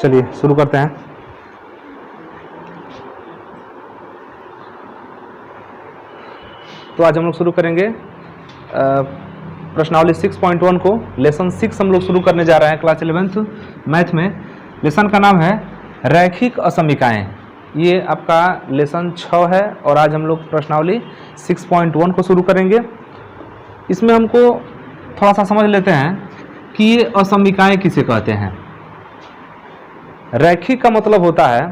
चलिए शुरू करते हैं। तो आज हम लोग शुरू करेंगे प्रश्नावली 6.1 को। लेसन 6 हम लोग शुरू करने जा रहे हैं क्लास 11th मैथ में। लेसन का नाम है रैखिक असमीकाएं। ये आपका लेसन 6 है और आज हम लोग प्रश्नावली 6.1 को शुरू करेंगे। इसमें हमको थोड़ा सा समझ लेते हैं कि ये असमीकाएं किसे कहते हैं। रैखिक का मतलब होता है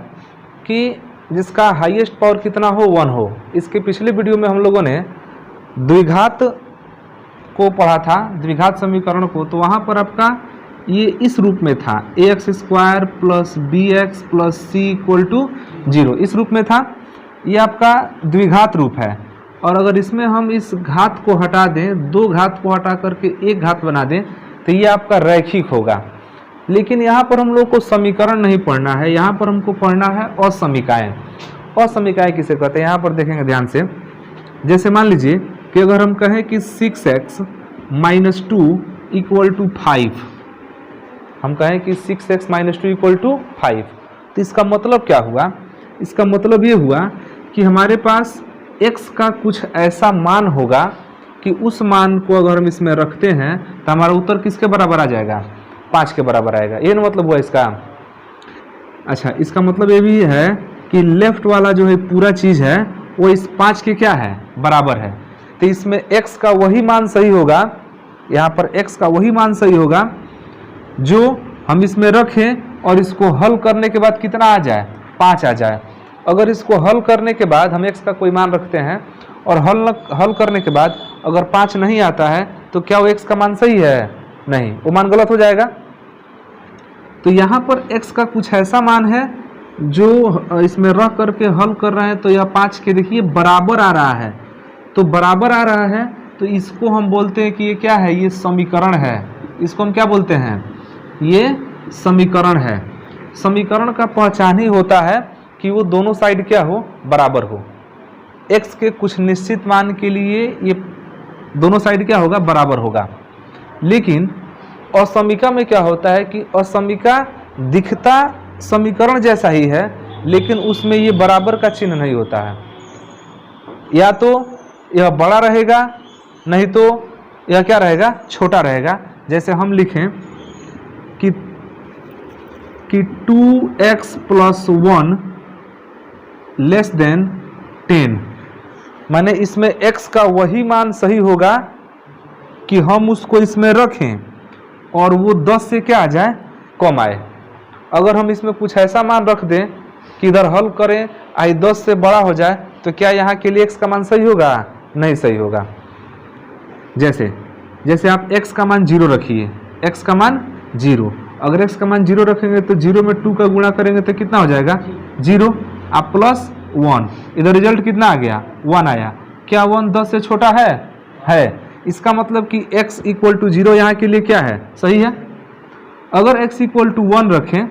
कि जिसका हाईएस्ट पावर कितना हो 1 हो। इसके पिछले वीडियो में हम लोगों ने द्विघात को पढ़ा था, द्विघात समीकरण को, तो वहाँ पर आपका ये इस रूप में था ax² plus bx plus c equal to 0, इस रूप में था। ये आपका द्विघात रूप है। और अगर इसमें हम इस घात को हटा दें, दो घात को हटा करके एक घात बना दें, तो ये आपका रैखिक होगा। लेकिन यहाँ पर हम लोग को समीकरण नहीं पढ़ना है, यहाँ पर हमको पढ़ना है असमीकाएं। असमीकाएं किसे कहते हैं यहाँ पर देखेंगे ध्यान से। जैसे मान लीजिए कि अगर हम कहें कि 6x माइनस 2 इक्वल टू 5, हम कहें कि 6x माइनस 2 इक्वल टू 5, तो इसका मतलब क्या हुआ? इसका मतलब ये हुआ कि हमारे पास x का कुछ ऐसा मान होगा कि उस मान को अगर हम इसमें रखते हैं तो हमारा उत्तर किसके बराबर आ जाएगा? 5 के बराबर आएगा। ये ना मतलब हुआ इसका। अच्छा, इसका मतलब ये भी है कि लेफ्ट वाला जो है पूरा चीज़ है वो इस 5 के क्या है? बराबर है। तो इसमें x का वही मान सही होगा, यहाँ पर x का वही मान सही होगा जो हम इसमें रखें और इसको हल करने के बाद कितना आ जाए? 5 आ जाए। अगर इसको हल करने के बाद हम x का कोई मान रखते हैं और हल करने के बाद अगर 5 नहीं आता है तो क्या वो x का मान सही है? नहीं, वो मान गलत हो जाएगा। तो यहाँ पर x का कुछ ऐसा मान है जो इसमें रख करके हल कर रहे हैं, तो यह 5 के देखिए बराबर आ रहा है। तो बराबर आ रहा है तो इसको हम बोलते हैं कि ये क्या है? ये समीकरण है। इसको हम क्या बोलते हैं? ये समीकरण है। समीकरण का पहचान ही होता है कि वो दोनों साइड क्या हो? बराबर हो। x के कुछ निश्चित मान के लिए ये दोनों साइड क्या होगा? बराबर होगा। लेकिन असमीका में क्या होता है कि असमीका दिखता समीकरण जैसा ही है लेकिन उसमें ये बराबर का चिन्ह नहीं होता है। या तो यह बड़ा रहेगा, नहीं तो यह क्या रहेगा? छोटा रहेगा। जैसे हम लिखें कि 2x प्लस 1 लेस देन 10, माने इसमें x का वही मान सही होगा कि हम उसको इसमें रखें और वो 10 से क्या आ जाए? कम आए। अगर हम इसमें कुछ ऐसा मान रख दें कि इधर हल करें आई 10 से बड़ा हो जाए, तो क्या यहाँ के लिए x का मान सही होगा? नहीं सही होगा। जैसे आप x का मान 0 रखिए, x का मान 0। अगर x का मान 0 रखेंगे तो 0 में 2 का गुणा करेंगे तो कितना हो जाएगा? 0। आप प्लस 1, इधर रिजल्ट कितना आ गया? 1 आया। क्या 1 10 से छोटा है? है। इसका मतलब कि x इक्वल टू 0 यहाँ के लिए क्या है? सही है। अगर x इक्वल टू 1 रखें,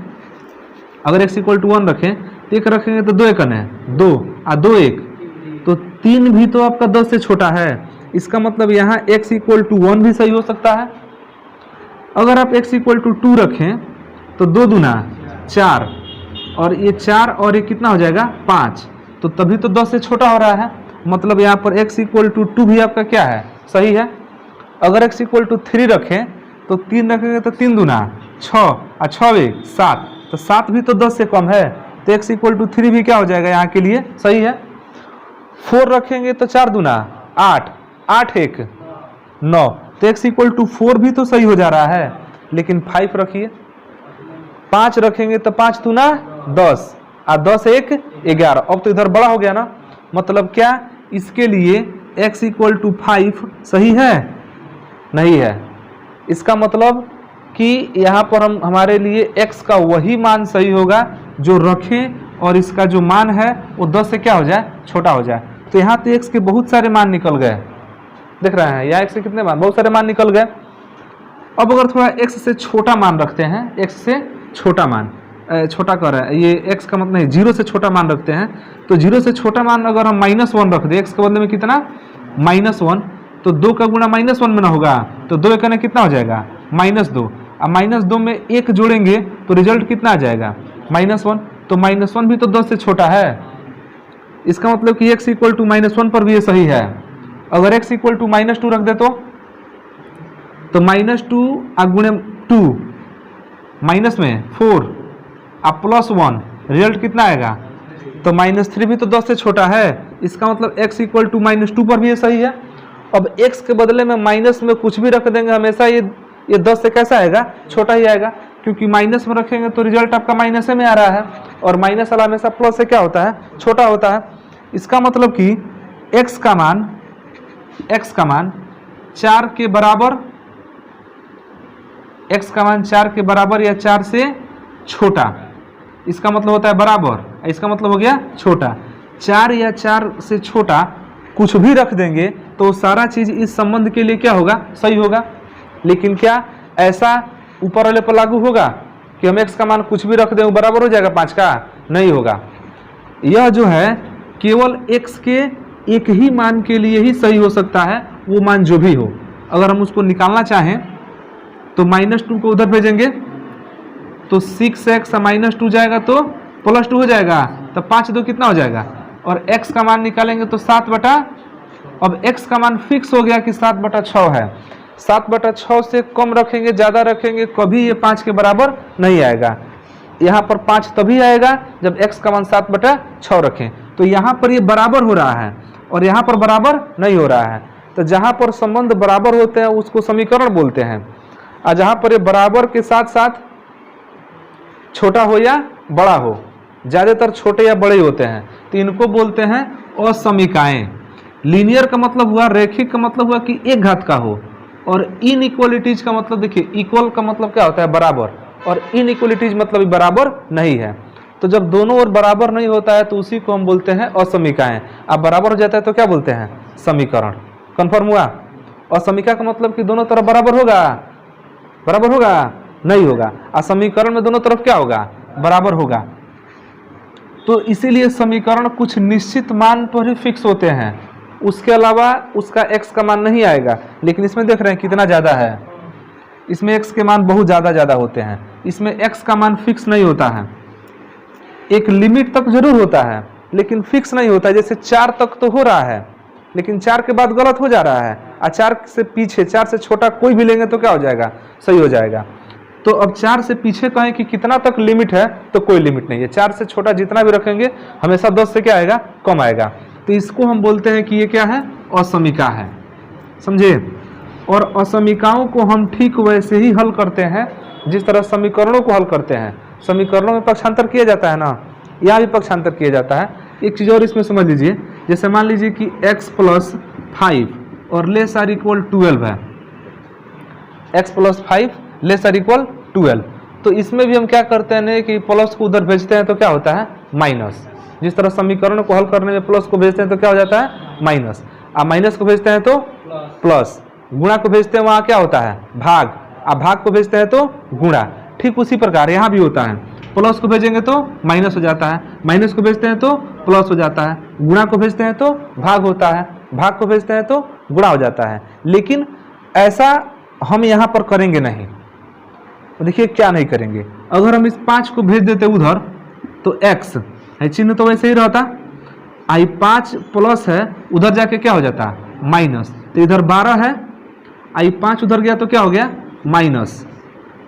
अगर x इक्वल टू 1 रखें तो एक रखेंगे तो 2 एकन है 2 और 2 1, तो 3 भी तो आपका 10 से छोटा है। इसका मतलब यहाँ x इक्वल टू 1 भी सही हो सकता है। अगर आप x इक्वल टू 2 रखें तो 2 दूना 4 और ये 4 और ये कितना हो जाएगा? 5, तो तभी तो 10 से छोटा हो रहा है। मतलब यहाँ पर x इक्वल टू 2 भी आपका क्या है? सही है। अगर x इक्वल टू 3 रखें तो 3 रखेंगे तो 3 दूना 6 और 6 1 7, तो 7 भी तो 10 से कम है, तो x इक्वल टू 3 भी क्या हो जाएगा? यहाँ के लिए सही है। 4 रखेंगे तो 4 दूना 8, 8 1 9, तो x इक्वल टू 4 भी तो सही हो जा रहा है। लेकिन 5 रखिए, 5 रखेंगे तो 5 दूना 10 और 10 1 11, अब तो इधर बड़ा हो गया ना। मतलब क्या? इसके लिए x इक्वल टू 5 सही है? नहीं है। इसका मतलब कि यहाँ पर हमारे लिए x का वही मान सही होगा जो रखें और इसका जो मान है वो 10 से क्या हो जाए? छोटा हो जाए। तो यहाँ तो x के बहुत सारे मान निकल गए, देख रहे हैं यहाँ x से कितने मान? बहुत सारे मान निकल गए। अब अगर थोड़ा x से छोटा मान रखते हैं, x से छोटा मान, छोटा कर रहा है, ये x का मतलब नहीं, 0 से छोटा मान रखते हैं, तो 0 से छोटा मान अगर हम -1 रख दें x के बदले में कितना? -1, तो 2 का गुणा -1 में ना होगा, तो 2 एकने कितना हो जाएगा? -2। अब -2 में 1 जोड़ेंगे तो रिजल्ट कितना आ जाएगा -1। तो -1 भी तो 10 से छोटा है। इसका मतलब कि x इक्वल टू -1 पर भी ये सही है। अगर x इक्वल टू -2 रख दे तो -2 गुणे 2 माइनस में 4 अब +1 रिजल्ट कितना आएगा, तो -3 भी तो 10 से छोटा है। इसका मतलब x इक्वल टू -2 पर भी ये सही है। अब x के बदले में माइनस में कुछ भी रख देंगे हमेशा ये 10 से कैसा आएगा, छोटा ही आएगा, क्योंकि माइनस में रखेंगे तो रिजल्ट आपका माइनस में आ रहा है और माइनस वाला हमेशा प्लस से क्या होता है, छोटा होता है। इसका मतलब कि x का मान 4 के बराबर, x का मान 4 के बराबर या 4 से छोटा, इसका मतलब होता है बराबर, इसका मतलब हो गया छोटा। 4 या 4 से छोटा कुछ भी रख देंगे तो सारा चीज़ इस संबंध के लिए क्या होगा, सही होगा। लेकिन क्या ऐसा ऊपर वाले पर लागू होगा कि हम x का मान कुछ भी रख दें बराबर हो जाएगा 5 का, नहीं होगा। यह जो है केवल x के एक ही मान के लिए ही सही हो सकता है, वो मान जो भी हो। अगर हम उसको निकालना चाहें तो -2 को उधर भेजेंगे तो 6x -2 जाएगा तो +2 हो जाएगा, तो 5 2 कितना हो जाएगा, और x का मान निकालेंगे तो 7 अब x का मान फिक्स हो गया कि 7/6 है। 7/6 से कम रखेंगे ज़्यादा रखेंगे कभी ये 5 के बराबर नहीं आएगा। यहाँ पर 5 तभी आएगा जब x का मान 7/6 रखें। तो यहाँ पर ये बराबर हो रहा है और यहाँ पर बराबर नहीं हो रहा है। तो जहाँ पर संबंध बराबर होते हैं उसको समीकरण बोलते हैं, और जहाँ पर ये बराबर के साथ साथ छोटा हो या बड़ा हो, ज़्यादातर छोटे या बड़े होते हैं, तो इनको बोलते हैं असमीकाएं। लीनियर का मतलब हुआ, रैखिक का मतलब हुआ कि एक घात का हो, और इनइक्वालिटीज का मतलब देखिए, इक्वल का मतलब क्या होता है, बराबर, और इनइक्वालिटीज मतलब बराबर नहीं है। तो जब दोनों ओर बराबर नहीं होता है तो उसी को हम बोलते हैं असमीकाएं। अब बराबर हो जाता है तो क्या बोलते हैं, समीकरण। कन्फर्म हुआ। असमीका का मतलब कि दोनों तरफ बराबर होगा, बराबर होगा नहीं होगा, और समीकरण में दोनों तरफ क्या होगा, बराबर होगा। तो इसीलिए समीकरण कुछ निश्चित मान पर ही फिक्स होते हैं, उसके अलावा उसका x का मान नहीं आएगा। लेकिन इसमें देख रहे हैं कितना ज़्यादा है, इसमें x के मान बहुत ज़्यादा होते हैं। इसमें x का मान फिक्स नहीं होता है, एक लिमिट तक जरूर होता है लेकिन फिक्स नहीं होता है। जैसे 4 तक तो हो रहा है लेकिन 4 के बाद गलत हो जा रहा है, और 4 से पीछे, 4 से छोटा कोई भी लेंगे तो क्या हो जाएगा, सही हो जाएगा। तो अब 4 से पीछे कहें कि कितना तक लिमिट है, तो कोई लिमिट नहीं है। 4 से छोटा जितना भी रखेंगे हमेशा 10 से क्या आएगा, कम आएगा। तो इसको हम बोलते हैं कि ये क्या है, असमीका है, समझे। और असमीकाओं को हम ठीक वैसे ही हल करते हैं जिस तरह समीकरणों को हल करते हैं। समीकरणों में पक्षांतर किया जाता है ना, यहाँ भी पक्षांतर किया जाता है। एक चीज़ और इसमें समझ लीजिए, जैसे मान लीजिए कि x + 5 और ≤ 12 है, x + 5 ≤ 12। तो इसमें भी हम क्या करते हैं कि प्लस को उधर भेजते हैं तो क्या होता है, माइनस। जिस तरह समीकरण को हल करने में प्लस को भेजते हैं तो क्या हो जाता है, माइनस, और माइनस को भेजते हैं तो प्लस, गुणा को भेजते हैं वहाँ क्या होता है, भाग, और भाग को भेजते हैं तो गुणा। ठीक उसी प्रकार यहाँ भी होता है, प्लस को भेजेंगे तो माइनस हो जाता है, माइनस को भेजते हैं तो प्लस हो जाता है, गुणा को भेजते हैं तो भाग होता है, भाग को भेजते हैं तो गुणा हो जाता है। लेकिन ऐसा हम यहाँ पर करेंगे नहीं। देखिए क्या नहीं करेंगे, अगर हम इस 5 को भेज देते उधर तो x है, चिन्ह तो वैसे ही रहता, आई 5 प्लस है, उधर जाके क्या हो जाता, माइनस। तो इधर 12 है, आई 5 उधर गया तो क्या हो गया, माइनस।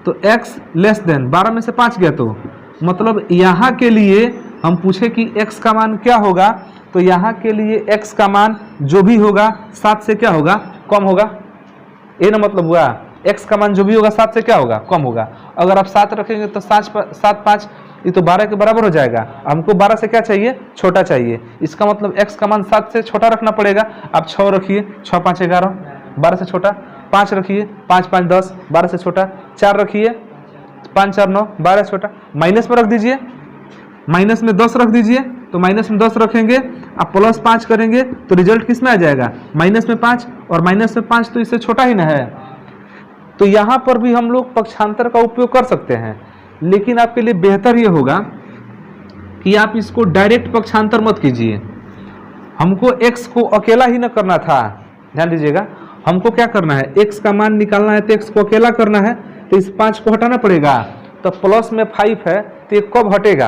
तो x लेस देन 12 में से 5 गया, तो मतलब यहाँ के लिए हम पूछे कि x का मान क्या होगा, तो यहाँ के लिए x का मान जो भी होगा 7 से क्या होगा, कम होगा। ये ना मतलब हुआ, x का मान जो भी होगा 7 से क्या होगा, कम होगा। अगर आप 7 रखेंगे तो 7 5 ये तो 12 के बराबर हो जाएगा। हमको 12 से क्या चाहिए, छोटा चाहिए। इसका मतलब x का मान 7 से छोटा रखना पड़ेगा। आप 6 रखिए, 6 5 11, 12 से छोटा। 5 रखिए, 5 5 10, 12 से छोटा। 4 रखिए, 5 4 9, 12 से छोटा। माइनस में रख दीजिए, माइनस में 10 रख दीजिए, तो माइनस में 10 रखेंगे, आप प्लस 5 करेंगे तो रिजल्ट किस में आ जाएगा, माइनस में 5, और माइनस में 5 तो इससे छोटा ही ना है। तो यहाँ पर भी हम लोग पक्षांतर का उपयोग कर सकते हैं, लेकिन आपके लिए बेहतर ये होगा कि आप इसको डायरेक्ट पक्षांतर मत कीजिए। हमको x को अकेला ही न करना था, ध्यान दीजिएगा। हमको क्या करना है, x का मान निकालना है तो x को अकेला करना है, तो इस 5 को हटाना पड़ेगा। तो प्लस में 5 है तो ये कब हटेगा?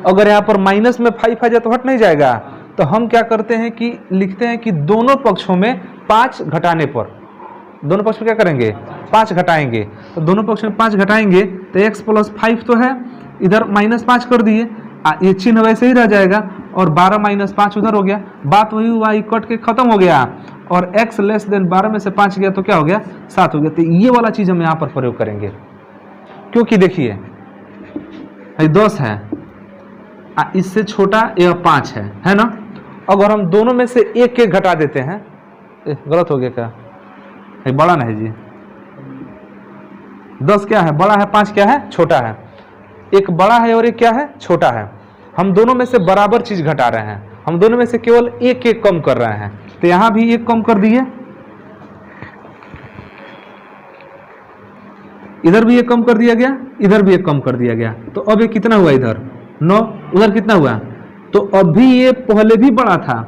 अगर यहाँ पर माइनस में 5 आ जाए तो हट नहीं जाएगा। तो हम क्या करते हैं कि लिखते हैं कि दोनों पक्षों में 5 घटाने पर, दोनों पक्ष में क्या करेंगे? 5 घटाएंगे। तो दोनों पक्ष में 5 घटाएंगे तो x + 5 तो है, इधर -5 कर दिए, ये चिन्ह वैसे ही रह जाएगा और 12 - 5 उधर हो गया। बात वही हुआ, ये कट के खत्म हो गया और x < 12 में से 5 गया तो क्या हो गया? 7 हो गया। तो ये वाला चीज हम यहाँ पर प्रयोग करेंगे, क्योंकि देखिए 10 है, इससे छोटा यह 5 है ना। अगर हम दोनों में से एक एक घटा देते हैं, गलत हो गया क्या? बड़ा नहीं जी, 10 क्या है? बड़ा है, 5 क्या है? छोटा है। एक बड़ा है और एक क्या है? छोटा है। हम दोनों में से बराबर चीज घटा रहे हैं, हम दोनों में से केवल एक एक कम कर रहे हैं। तो यहां भी एक कम कर दिए, इधर भी एक कम कर दिया गया, इधर भी एक कम कर दिया गया। तो अब ये कितना हुआ? इधर 9, उधर कितना हुआ? तो अभी ये पहले भी बड़ा था,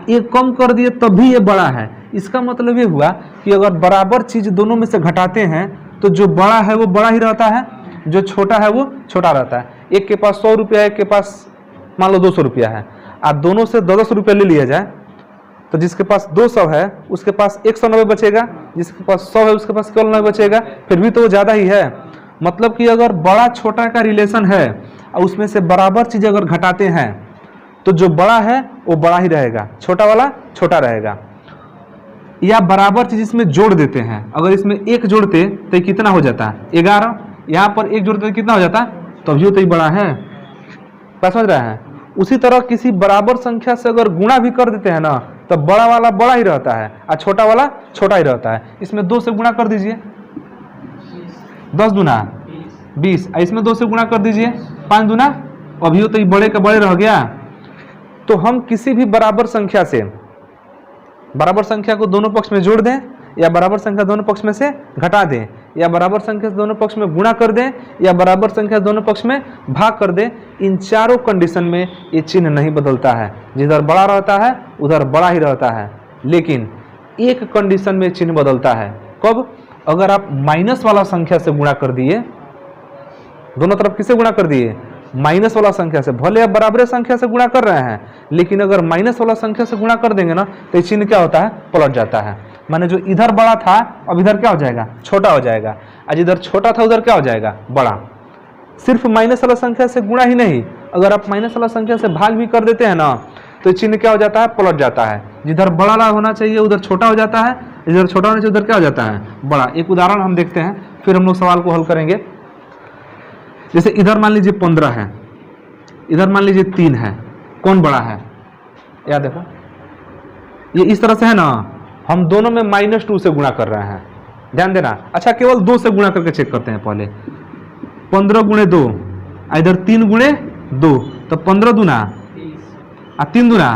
एक कम कर दिए तब भी ये बड़ा है। इसका मतलब ये हुआ कि अगर बराबर चीज दोनों में से घटाते हैं तो जो बड़ा है वो बड़ा ही रहता है, जो छोटा है वो छोटा रहता है। एक के पास 100 रुपया है, एक के पास मान लो 200 रुपया है, आप दोनों से 10 रुपया ले लिया जाए तो जिसके पास 200 है उसके पास 190 बचेगा, जिसके पास 100 है उसके पास केवल 90 बचेगा, फिर भी तो वो ज़्यादा ही है। मतलब कि अगर बड़ा छोटा का रिलेशन है और उसमें से बराबर चीज़ अगर घटाते हैं तो जो बड़ा है वो बड़ा ही रहेगा, छोटा वाला छोटा रहेगा। या बराबर चीज इसमें जोड़ देते हैं, अगर इसमें 1 जोड़ते तो ये कितना हो जाता? 11। यहाँ पर 1 जोड़ते तो कितना हो जाता? तभी तो ये बड़ा है। क्या समझ रहे हैं? उसी तरह किसी बराबर संख्या से अगर गुणा भी कर देते हैं ना तो बड़ा वाला बड़ा ही रहता है और छोटा वाला छोटा ही रहता है। इसमें 2 से गुणा कर दीजिए, 10 दूना 20, इसमें 2 से गुणा कर दीजिए 5 दूना, अभी तो ये बड़े का बड़े रह गया। तो हम किसी भी बराबर संख्या से, बराबर संख्या को दोनों पक्ष में जोड़ दें या बराबर संख्या दोनों पक्ष में से घटा दें या बराबर संख्या से दोनों पक्ष में गुणा कर दें या बराबर संख्या दोनों पक्ष में भाग कर दें, इन चारों कंडीशन में ये चिन्ह नहीं बदलता है। जिधर बड़ा रहता है उधर बड़ा ही रहता है, लेकिन एक कंडीशन में चिन्ह बदलता है। कब? अगर आप माइनस वाला संख्या से गुणा कर दिए, दोनों तरफ किसे गुणा कर दिए? माइनस वाला संख्या से। भले आप बराबर संख्या से गुणा कर रहे हैं, लेकिन अगर माइनस वाला संख्या से गुणा कर देंगे ना तो ये चिन्ह क्या होता है? पलट जाता है। माने जो इधर बड़ा था अब इधर क्या हो जाएगा? छोटा हो जाएगा, आज इधर छोटा था उधर क्या हो जाएगा? बड़ा। सिर्फ माइनस वाला संख्या से गुणा ही नहीं, अगर आप माइनस वाला संख्या से भाग भी कर देते हैं ना तो चिन्ह क्या हो जाता है? पलट जाता है। जिधर बड़ा होना चाहिए उधर छोटा हो जाता है, इधर छोटा होना चाहिए उधर क्या हो जाता है? बड़ा। एक उदाहरण हम देखते हैं, फिर हम लोग सवाल को हल करेंगे। जैसे इधर मान लीजिए 15 है, इधर मान लीजिए 3 है, कौन बड़ा है? याद देखो, ये इस तरह से है ना, हम दोनों में -2 से गुणा कर रहे हैं, ध्यान देना। अच्छा, केवल 2 से गुणा करके चेक करते हैं पहले। 15 × 2, इधर 3 × 2, तो 15 दूना 3 दूना,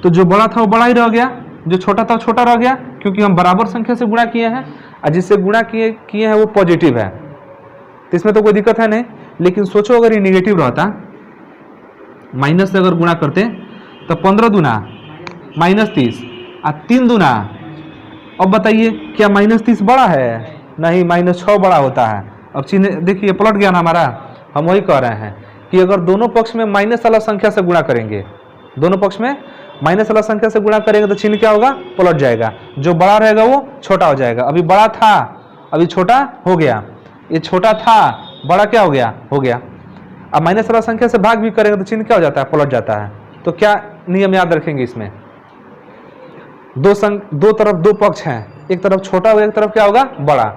तो जो बड़ा था वो बड़ा ही रह गया, जो छोटा था वो छोटा रह गया, क्योंकि हम बराबर संख्या से गुणा किए हैं और जिससे गुणा किए हैं वो पॉजिटिव है, तो इसमें तो कोई दिक्कत है नहीं। लेकिन सोचो अगर ये निगेटिव रहता, माइनस से अगर गुणा करते तो 15 दूना -30 और 3 दूना, अब बताइए क्या -30 बड़ा है? नहीं, -6 बड़ा होता है। अब चिन्ह देखिए पलट गया ना हमारा। हम वही कह रहे हैं कि अगर दोनों पक्ष में माइनस वाला संख्या से गुणा करेंगे, दोनों पक्ष में माइनस वाला संख्या से गुणा करेंगे तो चिन्ह क्या होगा? पलट जाएगा। जो बड़ा रहेगा वो छोटा हो जाएगा। अभी बड़ा था अभी छोटा हो गया, ये छोटा था बड़ा क्या हो गया? हो गया। अब माइनस वाला संख्या से भाग भी करेंगे तो चिन्ह क्या हो जाता है? पलट जाता है। तो क्या नियम याद रखेंगे इसमें? दो तरफ 2 पक्ष हैं, एक तरफ छोटा होगा एक तरफ क्या होगा? बड़ा।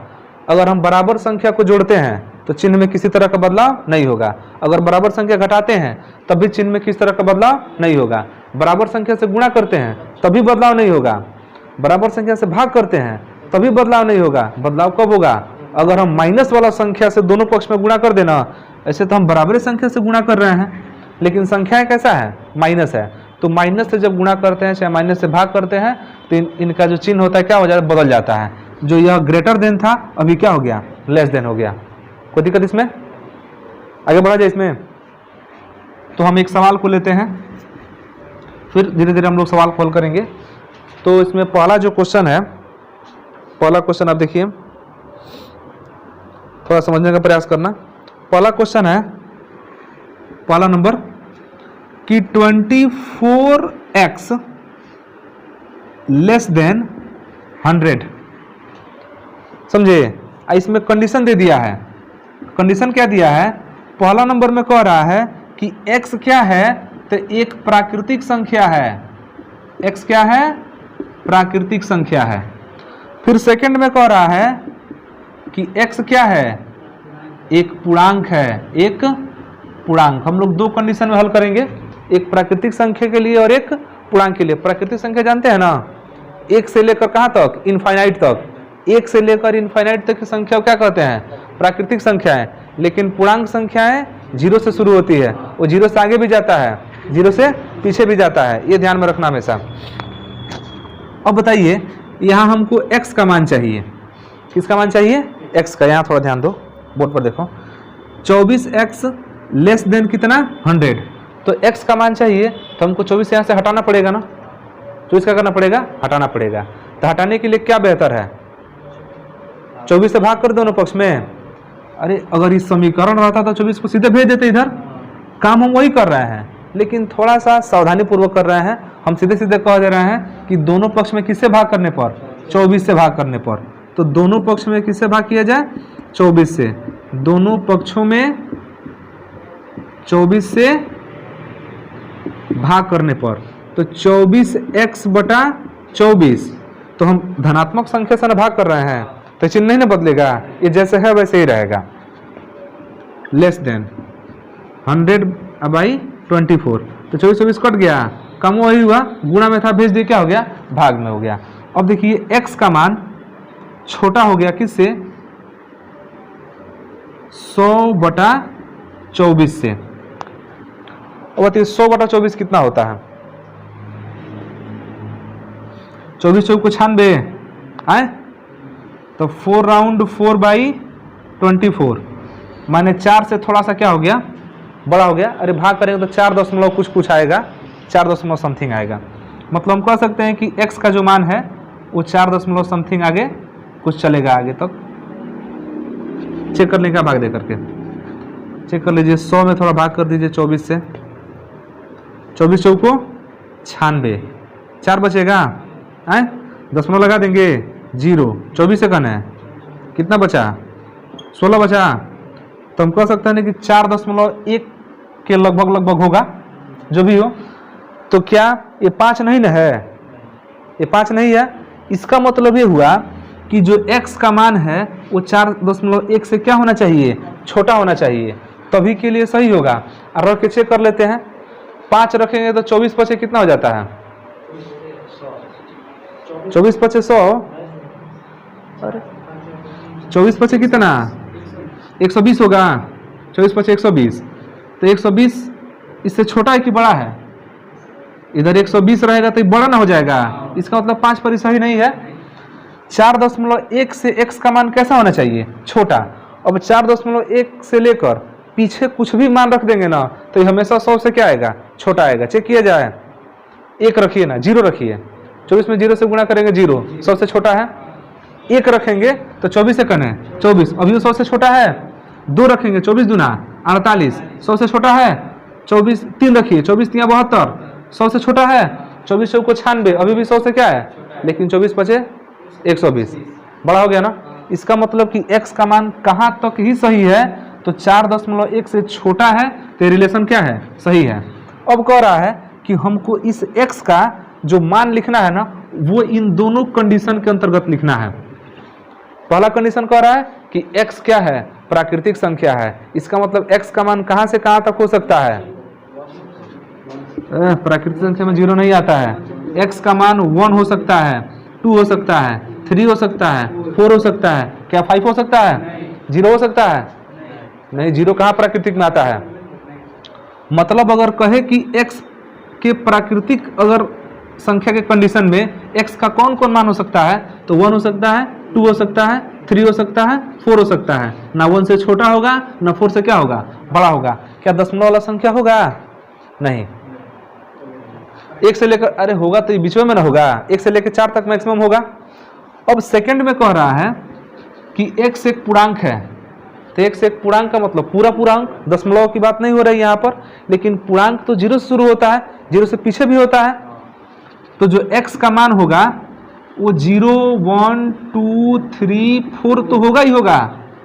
अगर हम बराबर संख्या को जोड़ते हैं तो चिन्ह में किसी तरह का बदलाव नहीं होगा। अगर बराबर संख्या घटाते हैं तब भी चिन्ह में किसी तरह का बदलाव नहीं होगा। बराबर संख्या से गुणा करते हैं तभी बदलाव नहीं होगा। बराबर संख्या से भाग करते हैं तभी बदलाव नहीं होगा। बदलाव कब होगा? अगर हम माइनस वाला संख्या से दोनों पक्ष में गुणा कर देना। ऐसे तो हम बराबर संख्या से गुणा कर रहे हैं, लेकिन संख्या कैसा है? माइनस है। तो माइनस से जब गुणा करते हैं चाहे माइनस से भाग करते हैं तो इनका जो चिन्ह होता है क्या हो जाता है? बदल जाता है। जो यह ग्रेटर देन था अभी क्या हो गया? लेस देन हो गया। कोई दिक्कत इसमें? आगे बढ़ा जाए इसमें। तो हम एक सवाल को लेते हैं, फिर धीरे धीरे हम लोग सवाल खोल करेंगे। तो इसमें पहला जो क्वेश्चन है, पहला क्वेश्चन आप देखिए, थोड़ा समझने का प्रयास करना। पहला क्वेश्चन है, पहला नंबर कि 24x लेस देन 100, समझे। इसमें कंडीशन दे दिया है। कंडीशन क्या दिया है? पहला नंबर में कह रहा है कि x क्या है, तो एक प्राकृतिक संख्या है। x क्या है? प्राकृतिक संख्या है। फिर सेकंड में कह रहा है कि x क्या है? एक पूर्णांक है। एक पूर्णांक। हम लोग दो कंडीशन में हल करेंगे, एक प्राकृतिक संख्या के लिए और एक पूर्णांक के लिए। प्राकृतिक संख्या जानते हैं ना, एक से लेकर कहाँ तक? इनफाइनाइट तक। एक से लेकर इनफाइनाइट तक की संख्या क्या कहते हैं? प्राकृतिक संख्या है। लेकिन पूर्णांक संख्याएं जीरो से शुरू होती है, वो जीरो से आगे भी जाता है, जीरो से पीछे भी जाता है, ये ध्यान में रखना हमेशा। अब बताइए, यहाँ हमको x का मान चाहिए। किसका मान चाहिए? x का। यहाँ थोड़ा ध्यान दो, बोर्ड पर देखो। 24x लेस देन कितना? 100। तो x का मान चाहिए, तो हमको 24 यहाँ से हटाना पड़ेगा ना। 24 क्या करना पड़ेगा? हटाना पड़ेगा। तो हटाने के लिए क्या बेहतर है? 24 से भाग कर दोनों पक्ष में। अरे अगर इस समीकरण रहता तो 24 को सीधे भेज देते इधर। काम हम वही कर रहे हैं, लेकिन थोड़ा सा सावधानी पूर्वक कर रहे हैं। हम सीधे सीधे कह दे रहे हैं कि दोनों पक्ष में किससे भाग करने पर? 24 से भाग करने पर। तो दोनों पक्ष में किससे भाग किया जाए? 24 से। दोनों पक्षों में 24 से भाग करने पर, तो 24x बटा 24। तो हम धनात्मक संख्या से ना भाग कर रहे हैं, तो चिन्ह नहीं ना बदलेगा, ये जैसे है वैसे ही रहेगा। लेस देन 100/24, तो 24 कट गया, कम वही हुआ, गुणा में था, भेज दिया, क्या हो गया? भाग में हो गया। अब देखिए x का मान छोटा हो गया किससे? 100/24 से। अब बताइए 100/24 कितना होता है? 24 चौक को 96 आए, तो 4 राउंड 4/24 माने 4 से थोड़ा सा क्या हो गया? बड़ा हो गया। अरे भाग करेंगे तो 4 दशमलव कुछ आएगा, 4 दशमलव समथिंग आएगा। मतलब हम कह सकते हैं कि x का जो मान है वो 4 दशमलव समथिंग आगे कुछ चलेगा, आगे तक। चेक करने का, भाग दे करके चेक कर लीजिए। 100 में थोड़ा भाग कर दीजिए 24 से। 24 चौको 96, 4 बचेगा, आए दशमलव लगा देंगे, 0। 24 से कन है, कितना बचा? 16 बचा। तो हम कह सकते हैं कि 4.1 के लगभग होगा, जो भी हो। तो क्या ये 5 नहीं ना है? ये 5 नहीं है। इसका मतलब ये हुआ कि जो x का मान है वो 4.1 से क्या होना चाहिए? छोटा होना चाहिए, तभी के लिए सही होगा। और रख के चेक कर लेते हैं। 5 रखेंगे तो 24 पचे कितना हो जाता है? 24 पचे 100। अरे 24 पचे कितना? 120 होगा। 24 पचे 120। तो 120 इससे छोटा है कि बड़ा है? इधर 120 रहेगा तो ये बड़ा ना हो जाएगा। इसका मतलब 5 पर सही नहीं है। 4.1 से x का मान कैसा होना चाहिए? छोटा। अब 4.1 से लेकर पीछे कुछ भी मान रख देंगे ना, तो ये हमेशा 100 से क्या आएगा? छोटा आएगा। चेक किया जाए। 1 रखिए ना, 0 रखिए। 24 में 0 से गुणा करेंगे 0, 100 से छोटा है। 1 रखेंगे तो 24 से कन है 24, अभी 100 से छोटा है। 2 रखेंगे 24 दूना 48, 100 से छोटा है। 24 3 रखिए, 24 3 72, 100 से छोटा है। 24 चौको 96, अभी भी 100 से क्या है? लेकिन 24 पचे 120, बड़ा हो गया ना। इसका मतलब कि x का मान कहाँ तक ही सही है? तो 4.1 से छोटा है, तो रिलेशन क्या है? सही है। अब कह रहा है कि हमको इस x का जो मान लिखना है ना, वो इन दोनों कंडीशन के अंतर्गत लिखना है। पहला कंडीशन कह रहा है कि x क्या है? प्राकृतिक संख्या है। इसका मतलब x का मान कहां से कहां तक हो सकता है? प्राकृतिक संख्या में 0 नहीं आता है। x का मान 1 हो सकता है, 2 हो सकता है, 3 हो सकता है, 4 हो सकता है, क्या 5 हो सकता है? 0 हो सकता है? नहीं, 0 कहाँ प्राकृतिक में आता है? मतलब अगर कहे कि x के प्राकृतिक अगर संख्या के कंडीशन में x का कौन कौन मान हो सकता है, तो 1 हो सकता है, 2 हो सकता है, 3 हो सकता है, 4 हो सकता है। ना 1 से छोटा होगा, ना 4 से क्या होगा? बड़ा होगा। क्या दशमलव वाला संख्या होगा? नहीं। 1 से लेकर, अरे होगा तो ये बीच में ना होगा, 1 से लेकर 4 तक मैक्सिमम होगा। अब सेकंड में कह रहा है कि x एक पूर्णांक है। तो एक से एक पूर्णांक का मतलब पूरा पूर्णांक, दशमलव की बात नहीं हो रही यहाँ पर, लेकिन पूर्णांक तो 0 से शुरू होता है, 0 से पीछे भी होता है। तो जो x का मान होगा वो 0, 1, 2, 3, 4 तो होगा ही होगा।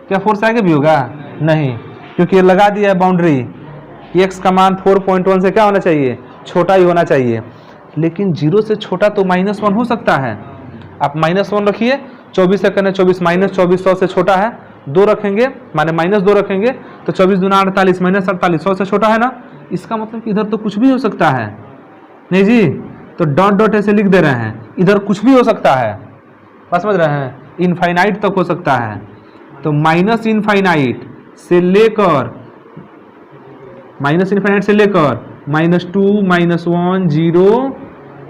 क्या 4 से आगे भी होगा? नहीं, क्योंकि ये लगा दिया है बाउंड्री कि x का मान 4.1 से क्या होना चाहिए? छोटा ही होना चाहिए। लेकिन 0 से छोटा तो -1 हो सकता है। आप -1 रखिए, 24 से करने 24 -24 100 से छोटा है, 2 रखेंगे माने -2 रखेंगे तो 24 दूना 48 -48 100 से छोटा है ना। इसका मतलब कि इधर तो कुछ भी हो सकता है। नहीं जी, तो डॉट डॉट ऐसे लिख दे रहे हैं, इधर कुछ भी हो सकता है। बस समझ रहे हैं, इनफाइनाइट तक हो सकता है। तो माइनस इनफाइनाइट से लेकर -2, -1, 0,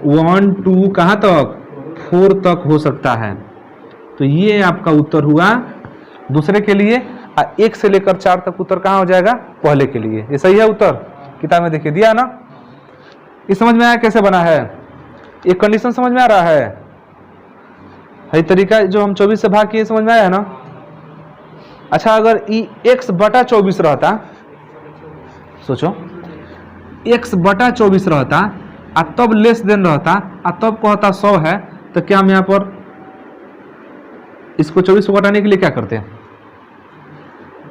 1, 2 कहाँ तक? 4 तक हो सकता है। तो ये आपका उत्तर हुआ दूसरे के लिए। 1 से लेकर 4 तक उत्तर कहाँ हो जाएगा? पहले के लिए। ये सही है उत्तर? किताब में देखिए दिया ना। ये समझ में आया कैसे बना है? ये कंडीशन समझ में आ रहा है? ये तरीका जो हम 24 से भाग किए समझ में आया है ना। अच्छा, अगर x/24 रहता, सोचो x/24 रहता और तब लेस देन रहता और तब कहता 100 है, तो क्या हम यहाँ पर इसको 24 को घटाने के लिए क्या करते हैं?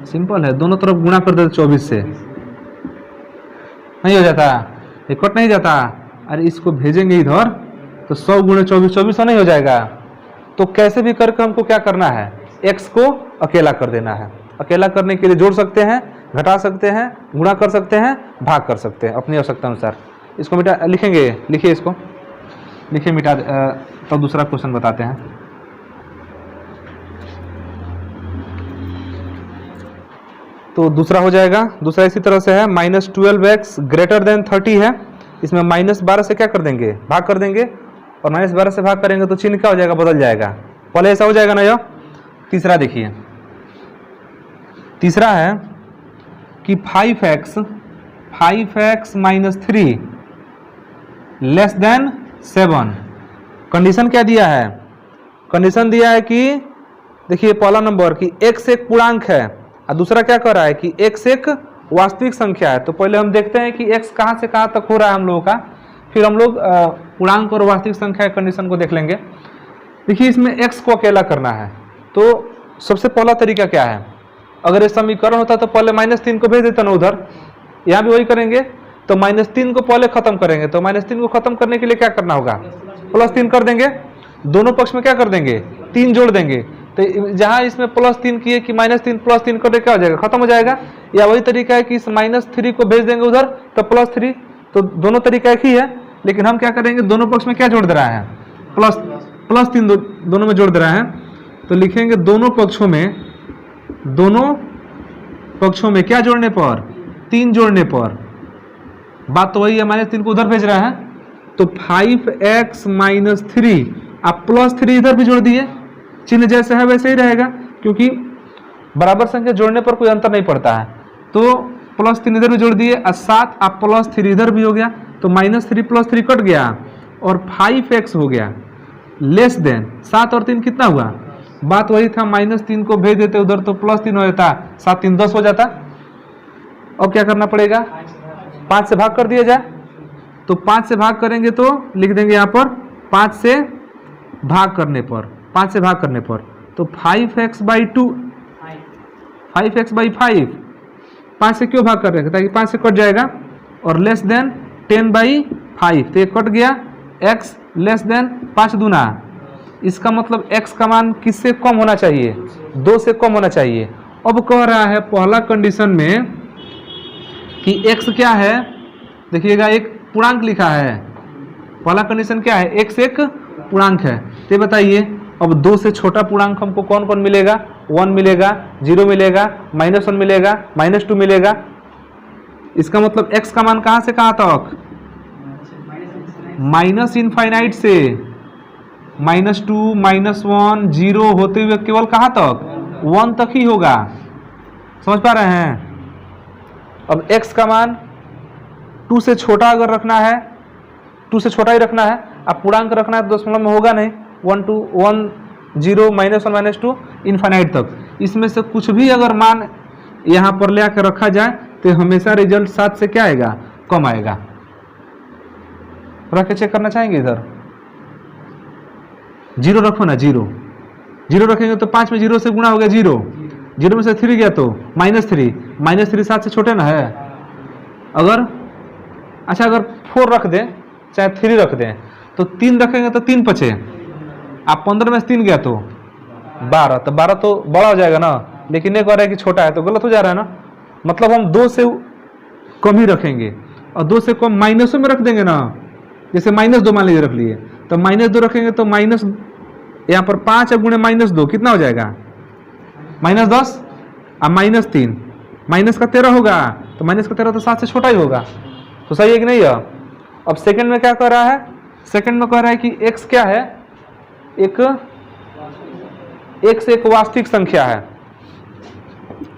सिंपल है, दोनों तरफ गुणा कर देते 24 से। नहीं हो जाता? ये कट नहीं जाता। अरे इसको भेजेंगे इधर तो 100 गुणे 24, 2400 नहीं हो जाएगा। तो कैसे भी करके हमको क्या करना है? x को अकेला कर देना है। अकेला करने के लिए जोड़ सकते हैं, घटा सकते हैं, गुणा कर सकते हैं, भाग कर सकते हैं अपनी आवश्यकता अनुसार। इसको मिटा लिखेंगे, लिखिए इसको, लिखिए मिटा। तो दूसरा क्वेश्चन बताते हैं। तो दूसरा हो जाएगा, दूसरा इसी तरह से है, -12x ग्रेटर देन 30 है। इसमें -12 से क्या कर देंगे? भाग कर देंगे, और -12 से भाग करेंगे तो चिन्ह क्या हो जाएगा? बदल जाएगा। पहले ऐसा हो जाएगा ना। यह तीसरा देखिए, तीसरा है कि 5x -3 लेस देन 7। कंडीशन क्या दिया है? कंडीशन दिया है कि देखिए पहला नंबर कि x एक पूर्णांक है और दूसरा क्या कर रहा है कि x एक वास्तविक संख्या है। तो पहले हम देखते हैं कि x कहाँ से कहाँ तक हो रहा है हम लोगों का, फिर हम लोग पूर्णांक और वास्तविक संख्या कंडीशन को देख लेंगे। देखिए इसमें x को अकेला करना है, तो सबसे पहला तरीका क्या है? अगर ये समीकरण होता तो पहले -3 को भेज देते ना उधर। यहाँ भी वही करेंगे, तो -3 को पहले खत्म करेंगे। तो -3 को खत्म करने के लिए क्या करना होगा? +3 कर देंगे। दोनों पक्ष में क्या कर देंगे? 3 जोड़ देंगे। तो जहाँ इसमें +3 किए कि -3 +3 कर दे, क्या हो जाएगा? खत्म हो जाएगा। या वही तरीका है कि इस -3 को भेज देंगे उधर तो +3। तो दोनों तरीका एक ही है, लेकिन हम क्या करेंगे? दोनों पक्ष में क्या जोड़ दे रहा है? +3 दोनों में जोड़ दे रहा है। तो लिखेंगे दोनों पक्षों में क्या जोड़ने पर? 3 जोड़ने पर। बात तो वही है, -3 को उधर भेज रहा है। तो 5x - 3 आप +3 इधर भी जोड़ दिए, चिन्ह जैसे है वैसे ही रहेगा, क्योंकि बराबर संख्या जोड़ने पर कोई अंतर नहीं पड़ता है। तो +3 इधर भी जोड़ दिए और 7 आप +3 इधर भी हो गया, तो -3 +3 कट गया और 5x हो गया लेस देन 7 और 3 कितना हुआ? बात वही था, -3 को भेज देते उधर तो +3 हो जाता, 7 3 10 हो जाता। अब क्या करना पड़ेगा? 5 से भाग कर दिया जाए। तो 5 से भाग करेंगे तो लिख देंगे यहाँ पर 5 से भाग करने पर, 5 से भाग करने पर तो 5x/2 5x/5। 5 से क्यों भाग कर रहे हैं? ताकि 5 से कट जाएगा, और लेस देन 10/5। तो ये कट गया, x लेस देन 5 दूना। इसका मतलब x का मान किससे कम होना चाहिए? 2 से कम होना चाहिए। अब कह रहा है पहला कंडीशन में कि x क्या है? देखिएगा एक पूर्णांक लिखा है। पहला कंडीशन क्या है? x एक पूर्णांक है। तो बताइए अब 2 से छोटा पूर्णांक हमको कौन कौन मिलेगा? 1 मिलेगा, 0 मिलेगा, -1 मिलेगा, -2 मिलेगा। इसका मतलब x का मान कहाँ से कहाँ तक? -इनफाइनाइट से -2, -1, 0 होते हुए केवल कहाँ तक? 1 तक ही होगा। समझ पा रहे हैं? अब x का मान 2 से छोटा अगर रखना है, 2 से छोटा ही रखना है। अब पूर्णांक रखना है तो दशमलव में होगा नहीं, 1 2 1 0 -1 -2 इनफाइनाइट तक। इसमें से कुछ भी अगर मान यहाँ पर ले आकर रखा जाए तो हमेशा रिजल्ट 7 से क्या आएगा, कम आएगा। रख के चेक करना चाहेंगे, इधर 0 रखो ना, 0 रखेंगे तो 5 में 0 से गुणा हो गया 0 में से 3 गया तो -3 7 से छोटे ना है। अगर अच्छा अगर 4 रख दें चाहे 3 रख दें तो 3 रखेंगे तो 3 बचे, आप 15 में से 3 गया तो 12, तो 12 तो बड़ा हो जाएगा ना, लेकिन एक बार है कि छोटा है तो गलत हो जा रहा है ना। मतलब हम 2 से कम ही रखेंगे और 2 से कम माइनसों में रख देंगे ना, जैसे -2 मान लीजिए रख लिए तो -2 रखेंगे तो माइनस यहाँ पर 5 गुणे -2 कितना हो जाएगा, -10 और -3 माइनस का 13 होगा, तो माइनस का 13 तो 7 से छोटा ही होगा, तो सही है कि नहीं है। अब सेकंड में क्या कर रहा है, सेकंड में कह रहा है कि x क्या है, x एक वास्तविक संख्या है।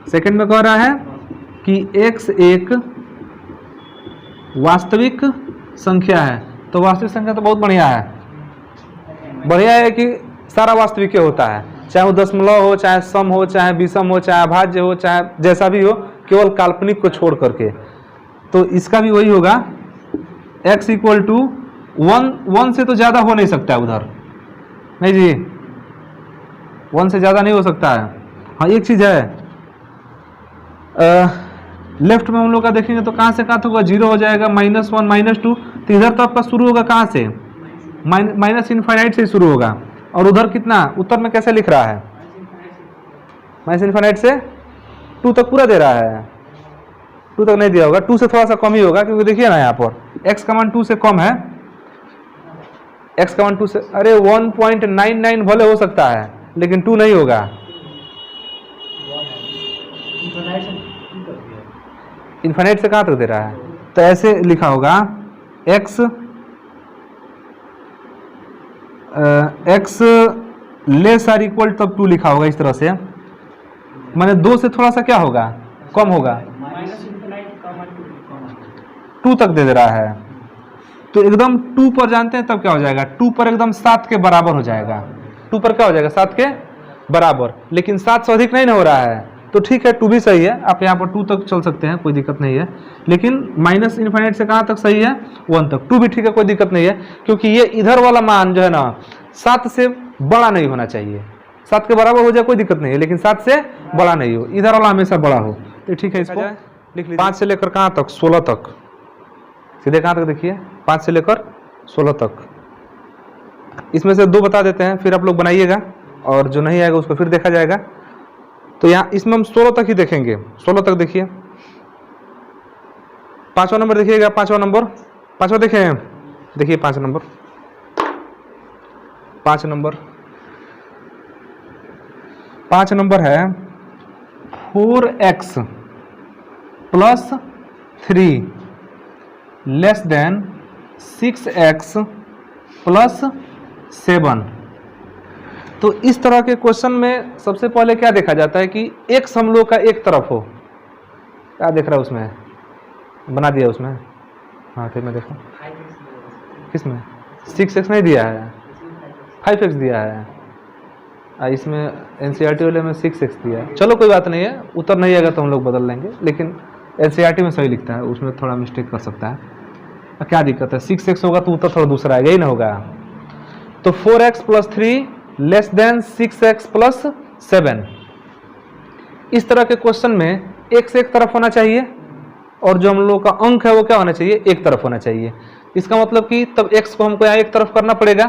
सेकंड में कह रहा है कि x एक वास्तविक संख्या है, तो वास्तविक संख्या तो बहुत बढ़िया है कि सारा वास्तविक होता है, चाहे वो दशमलव हो, चाहे सम हो, चाहे विषम हो, चाहे अभाज्य हो, चाहे जैसा भी हो, केवल काल्पनिक को छोड़ करके। तो इसका भी वही होगा, x इक्वल टू 1 से तो ज़्यादा हो नहीं सकता है उधर, नहीं जी 1 से ज़्यादा नहीं हो सकता है। हाँ एक चीज़ है, लेफ्ट में हम लोग का देखेंगे तो कहाँ से कहाँ होगा, 0 हो जाएगा, -1 -2, तो इधर तो आपका शुरू होगा कहाँ से, माइनस इनफाइनाइट से शुरू होगा। और उधर कितना, उत्तर में कैसे लिख रहा है, माइनस इनफाइनाइट से 2 तक पूरा दे रहा है, 2 तक नहीं दिया होगा, 2 से थोड़ा सा कम ही होगा, क्योंकि देखिए ना यहाँ पर x का मान 2 से कम है, x का मान 2 से, अरे 1.99 भले हो सकता है लेकिन 2 नहीं होगा, इनफाइनाइट से कहाँ तक दे रहा है, तो ऐसे लिखा होगा x लेस आर इक्वल तब 2 लिखा होगा इस तरह से, माने 2 से थोड़ा सा क्या होगा, कम होगा, 2 तक दे रहा है, तो एकदम 2 पर जानते हैं तब क्या हो जाएगा, 2 पर एकदम 7 के बराबर हो जाएगा, 2 पर क्या हो जाएगा, 7 के बराबर, लेकिन 7 से अधिक नहीं ना हो रहा है, तो ठीक है 2 भी सही है, आप यहाँ पर 2 तक चल सकते हैं, कोई दिक्कत नहीं है, लेकिन माइनस इनफाइनाइट से कहाँ तक सही है, 1 तक, 2 भी ठीक है, कोई दिक्कत नहीं है, क्योंकि ये इधर वाला मान जो है ना 7 से बड़ा नहीं होना चाहिए, 7 के बराबर हो जाए कोई दिक्कत नहीं है, लेकिन 7 से बड़ा नहीं हो, इधर वाला हमेशा बड़ा हो, तो ठीक है, इसको लिख लीजिए। 5 से लेकर कहाँ तक, 16 तक, सीधे कहाँ तक देखिए, 5 से लेकर 16 तक, इसमें से 2 बता देते हैं, फिर आप लोग बनाइएगा, और जो नहीं आएगा उसको फिर देखा जाएगा। तो यहाँ इसमें हम 16 तक ही देखेंगे, 16 तक देखिए, 5वां नंबर देखिएगा, 5वां नंबर, 5वां देखें, देखिए 5 नंबर, 5 नंबर, 5 नंबर है 4x + 3 लेस देन 6x + 7। तो इस तरह के क्वेश्चन में सबसे पहले क्या देखा जाता है कि x हम लोग का एक तरफ हो, क्या देख रहा है उसमें, बना दिया उसमें, हाँ फिर मैं देखूँ किसमें 6x नहीं दिया है, 5x दिया है, इसमें NCERT वाले में 6x दिया है, चलो कोई बात नहीं है, उत्तर नहीं आएगा तो हम लोग बदल लेंगे, लेकिन NCERT में सही लिखता है, उसमें थोड़ा मिस्टेक कर सकता है, क्या दिक्कत है, 6x होगा तो उत्तर थोड़ा दूसरा आएगा, यही ना होगा। तो 4x + 3 लेस देन 6x + 7, इस तरह के क्वेश्चन में x एक तरफ होना चाहिए और जो हम लोग का अंक है वो क्या होना चाहिए, एक तरफ होना चाहिए। इसका मतलब कि तब x को हमको यहाँ एक तरफ करना पड़ेगा,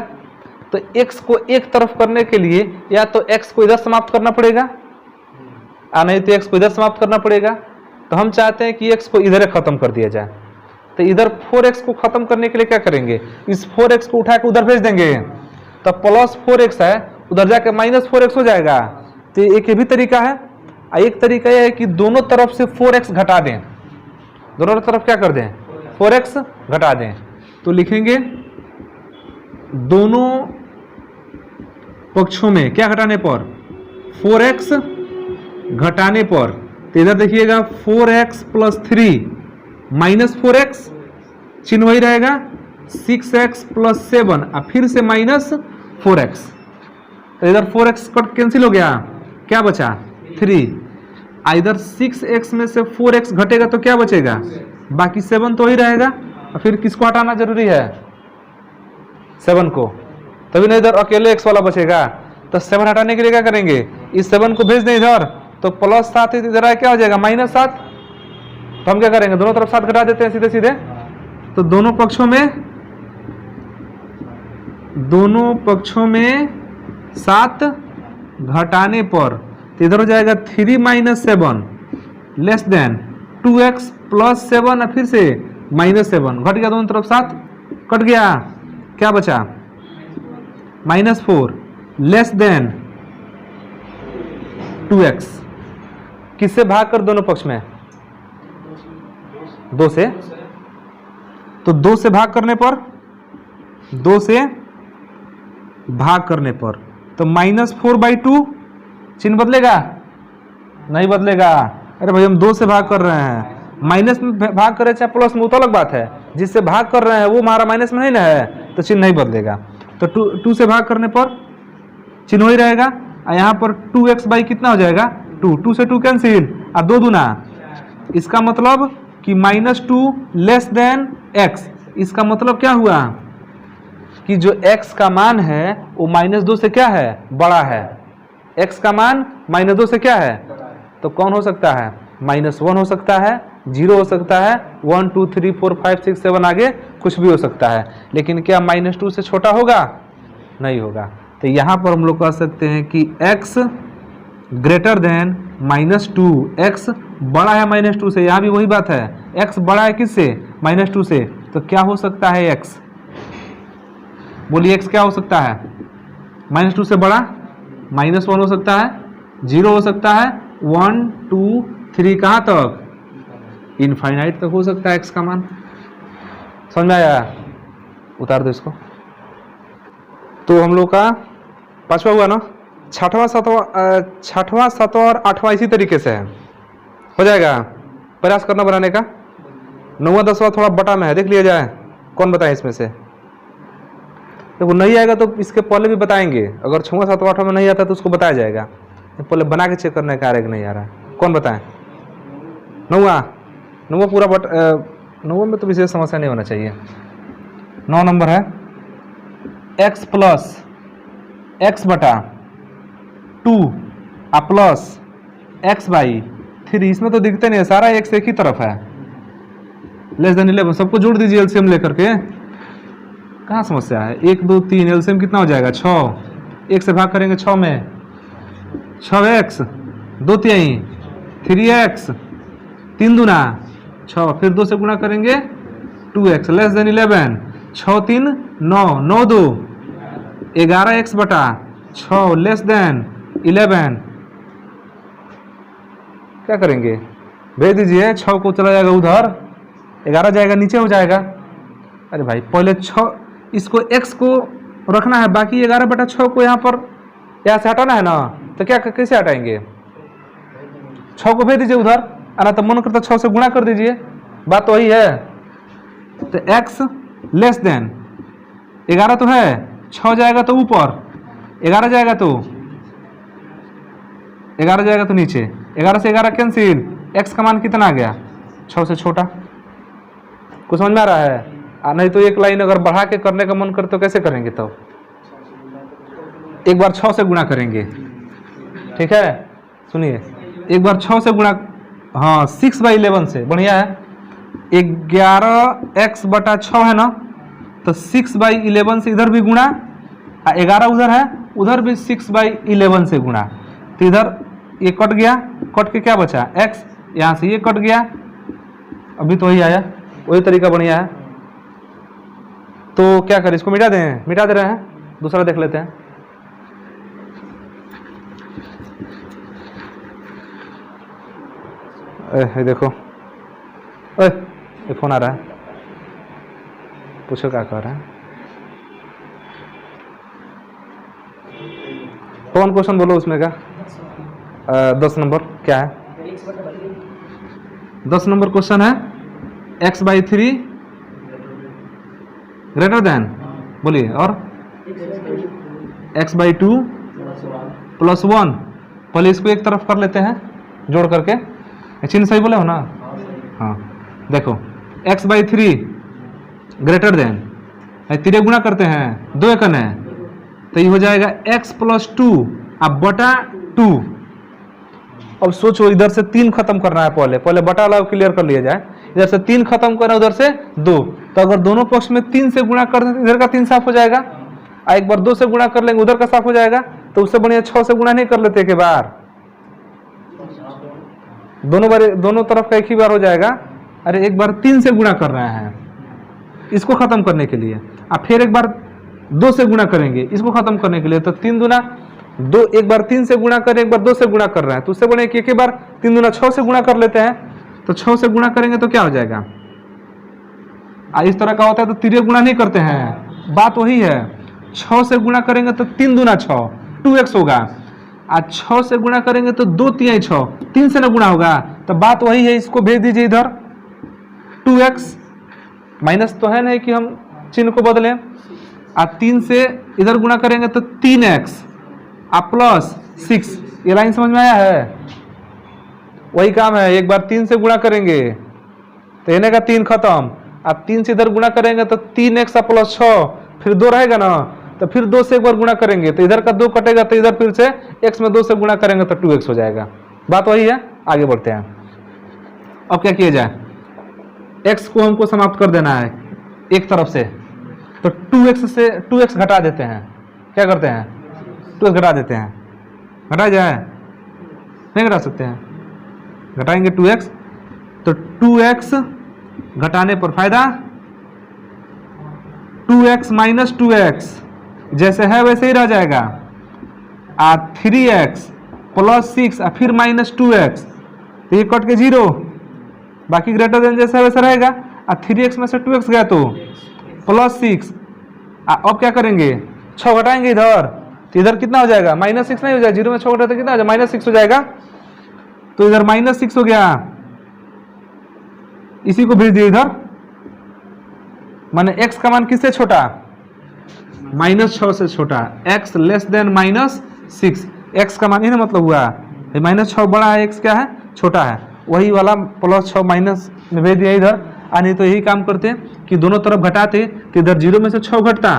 तो x को एक तरफ करने के लिए या तो x को इधर समाप्त करना पड़ेगा, नहीं तो x को इधर समाप्त करना पड़ेगा। तो हम चाहते हैं कि x को इधर खत्म कर दिया जाए, तो इधर 4x को खत्म करने के लिए क्या करेंगे, इस 4x को उठा के उधर भेज देंगे, तो +4x है, उधर जाके -4x हो जाएगा। तो एक ये भी तरीका है, एक तरीका यह है कि दोनों तरफ से 4x घटा दें, दोनों तरफ क्या कर दें, 4x घटा दें। तो लिखेंगे दोनों पक्षों में क्या घटाने पर, 4x घटाने पर, तो इधर देखिएगा 4x + 3 -4x, चिन्ह वही रहेगा, 6x + 7 और फिर से -4x, तो इधर 4x कट कैंसिल हो गया, क्या बचा 3, इधर 6x में से 4x घटेगा तो क्या बचेगा, बाकी 7 तो ही रहेगा। और फिर किसको हटाना जरूरी है, 7 को, तभी ना इधर अकेले x वाला बचेगा। तो 7 हटाने के लिए क्या करेंगे, इस 7 को भेज दें इधर, तो +7 इधर आए क्या हो जाएगा -7। तो हम क्या करेंगे, दोनों तरफ 7 घटा देते हैं सीधे सीधे। तो दोनों पक्षों में 7 घटाने पर तो इधर हो जाएगा 3 - 7 लेस देन 2x + 7 फिर से -7 घट गया, दोनों तरफ 7 कट गया, क्या बचा -4 लेस देन 2x। किससे भाग कर, दोनों पक्ष में 2 से, तो 2 से भाग करने पर, 2 से भाग करने पर तो -4/2 चिन्ह बदलेगा, नहीं बदलेगा। अरे भाई हम 2 से भाग कर रहे हैं, माइनस में भाग करे चाहे प्लस में वो तो अलग बात है, जिससे भाग कर रहे हैं वो हमारा माइनस में नहीं ना है, तो चिन्ह नहीं बदलेगा। तो 2 से भाग करने पर चिन्ह ही रहेगा। और यहाँ पर 2x/ कितना हो जाएगा 2 से 2 कैंसिल, और 2 दूना, इसका मतलब कि -2 लेस देन x। इसका मतलब क्या हुआ कि जो x का मान है वो -2 से क्या है, बड़ा है। x का मान -2 से क्या है, तो कौन हो सकता है, -1 हो सकता है, 0 हो सकता है, 1 2 3 4 5 6 7 आगे कुछ भी हो सकता है। लेकिन क्या -2 से छोटा होगा, नहीं होगा। तो यहाँ पर हम लोग कह सकते हैं कि x ग्रेटर देन -2, x बड़ा है -2 से। यहाँ भी वही बात है, x बड़ा है किससे, -2 से। तो क्या हो सकता है x, बोलिए x क्या हो सकता है, -2 से बड़ा, -1 हो सकता है, 0 हो सकता है, 1 2 3 कहाँ तक, इनफाइनाइट तक हो सकता है x का मान। समझ में आया, उतार दो इसको। तो हम लोग का 5वां हुआ ना, 6वां 7वां और 8वां इसी तरीके से है, हो जाएगा। प्रयास करना बनाने का। 9वां 10वां थोड़ा बटा में है, देख लिया जाए कौन बताए इसमें से। तो वो नहीं आएगा तो इसके पहले भी बताएंगे, अगर 6वां 7वां 8वां में नहीं आता तो उसको बताया जाएगा। पहले बना के चेक करने का, आ रहा है कि नहीं आ रहा है, कौन बताए। 9वां पूरा 9वां में तो विशेष समस्या नहीं होना चाहिए। 9 नंबर है x + x/2 प्लस x/3। इसमें तो दिखते नहीं है, सारा x एक ही तरफ है, लेस देन 11। सबको जोड़ दीजिए एलसीएम लेकर के, कहाँ समस्या है। 1 2 3 एलसीएम कितना हो जाएगा 6, 1 से भाग करेंगे 6 में, 6x 2 3 3x 3 दूना 6, फिर 2 से गुणा करेंगे 2x less than 11, 6 3 9 9 2 11x/6 less than 11। क्या करेंगे, भेज दीजिए, 6 को चला जाएगा उधर, 11 जाएगा नीचे हो जाएगा। अरे भाई पहले 6 इसको x को रखना है, बाकी 11/6 को यहाँ पर यहाँ से हटाना है ना, तो क्या कैसे हटाएंगे, 6 को भेज दीजिए उधर, आना तो मन करता 6 से गुणा कर दीजिए, बात तो वही है। तो x लेस देन 11 तो है, 6 जाएगा तो ऊपर, 11 जाएगा तो नीचे, 11 से 11 कैंसिल, x का मान कितना आ गया 6 से छोटा। कुछ समझ में आ रहा है। नहीं तो एक लाइन अगर बढ़ा के करने का मन करे तो कैसे करेंगे, तो एक बार 6 से गुणा करेंगे, ठीक है। सुनिए, एक बार 6 से गुणा, हाँ 6/11 से, बढ़िया है। 11x/6 है ना, तो 6/11 से इधर भी गुणा, 11 उधर है, उधर भी 6/11 से गुणा, तो इधर ये कट गया, कट के क्या बचा x, यहाँ से ये कट गया, अभी तो वही आया, वही तरीका बढ़िया है। तो क्या करें, इसको मिटा दें, मिटा दे रहे हैं, दूसरा देख लेते हैं। ये देखो, ये फोन आ रहा है, पूछो क्या कर रहा है। कौन क्वेश्चन बोलो उसमें का, 10 नंबर क्या है, 10 नंबर क्वेश्चन है x/3 ग्रेटर देन, बोलिए, और x/2 + 1। पहले इसको एक तरफ कर लेते हैं, जोड़ करके। ये चिन्ह सही बोले हो ना? हाँ, देखो x/3 ग्रेटर देन, तीरे गुणा करते हैं 2 एकन है, तो ये हो जाएगा x + 2 अब बटा 2। अब सोचो इधर से 3 खत्म करना है, पहले बटा वाला क्लियर कर लिया जाए। इधर से 3 खत्म करना, उधर से 2, तो अगर दोनों पक्ष में 3 से गुणा कर दें इधर का 3 साफ हो जाएगा, और एक बार 2 से गुणा कर लेंगे उधर का साफ हो जाएगा। तो उससे बढ़िया 6 से गुणा नहीं कर लेते एक बार, दोनों तरफ का एक ही बार हो जाएगा। अरे एक बार 3 से गुणा कर रहे हैं इसको खत्म करने के लिए, अब फिर एक बार 2 से गुणा करेंगे इसको खत्म करने के लिए, तो 3 दूना 2, एक बार 3 से गुणा करें, एक बार 2 से गुणा कर रहे हैं, तो उससे बढ़िया कि एक ही बार 3 दूना 6 से गुणा कर लेते हैं। तो 6 से गुणा करेंगे तो क्या हो जाएगा, इस तरह का होता है तो तीरे गुणा नहीं करते हैं, बात वही है। 6 से गुणा करेंगे तो 3 दूना 6 2x होगा, आज 6 से गुणा करेंगे तो 2 3 6 3 से ना गुणा होगा, तो बात वही है। इसको भेज दीजिए इधर 2x, माइनस तो है नहीं कि हम चिन्ह को बदलें, 3 से इधर गुणा करेंगे तो 3x प्लस 6, ये लाइन समझ में आया है? वही काम है, एक बार 3 से गुणा करेंगे तो इन्हें का 3 खत्म, अब 3 से इधर गुणा करेंगे तो 3x प्लस 6, फिर 2 रहेगा ना, तो फिर 2 से एक बार गुणा करेंगे तो इधर का 2 कटेगा, तो इधर फिर से x में 2 से गुणा करेंगे तो 2x हो जाएगा। बात वही है, आगे बढ़ते हैं। अब क्या किया जाए, x को हमको समाप्त कर देना है एक तरफ से, तो 2x से 2x घटा देते हैं। क्या करते हैं, 2x घटा देते हैं, घटा जाए नहीं घटा सकते हैं, घटाएंगे 2x, तो 2x घटाने पर फायदा 2x माइनस 2x जैसे है वैसे ही रह जाएगा, 3x प्लस 6 फिर माइनस 2x, तो ये कट के 0, बाकी ग्रेटर देन जैसा वैसा रहेगा। 3x में से 2x गया तो प्लस 6, अब क्या करेंगे 6 घटाएंगे इधर, तो इधर कितना हो जाएगा, -6 नहीं हो जाएगा, 0 में 6 घटाते कितना हो जाएगा, -6 हो जाएगा, तो इधर -6 हो गया। इसी को भेज दिए इधर, माने x का मान किससे छोटा, -6 से छोटा, x लेस देन -6, x का मान ये ना मतलब हुआ -6 बड़ा है, x क्या है छोटा है, वही वाला +6 माइनस में भेज दिया इधर। नहीं तो यही काम करते कि दोनों तरफ घटाते, तो इधर 0 में से 6 घटता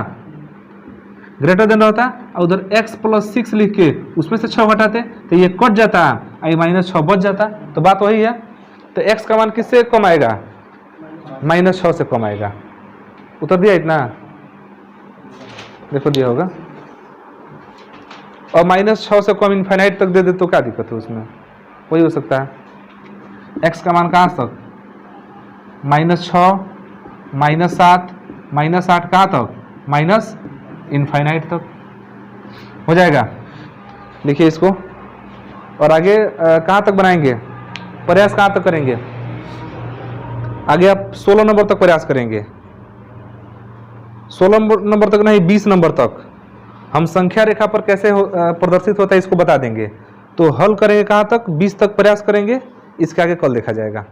ग्रेटर देन रहता, और उधर x प्लस 6 लिख के उसमें से 6 घटाते, तो ये कट जाता, ये -6 बच जाता। तो बात वही है, तो x का मान किससे कम आएगा, -6 से कम आएगा। उत्तर दिया इतना, देखो दिया होगा। और -6 से कम इनफाइनाइट तक दे दे तो क्या दिक्कत है उसमें, वही हो सकता है। x का मान कहाँ तक, -6 -7 -8 कहाँ तक, माइनस इनफाइनाइट तक हो जाएगा। लिखिए इसको, और आगे कहाँ तक बनाएंगे, प्रयास कहाँ तक करेंगे, आगे आप 16 नंबर तक प्रयास करेंगे, 16 नंबर तक नहीं 20 नंबर तक हम संख्या रेखा पर कैसे प्रदर्शित होता है इसको बता देंगे। तो हल करेंगे कहाँ तक, 20 तक प्रयास करेंगे, इसके आगे कल देखा जाएगा।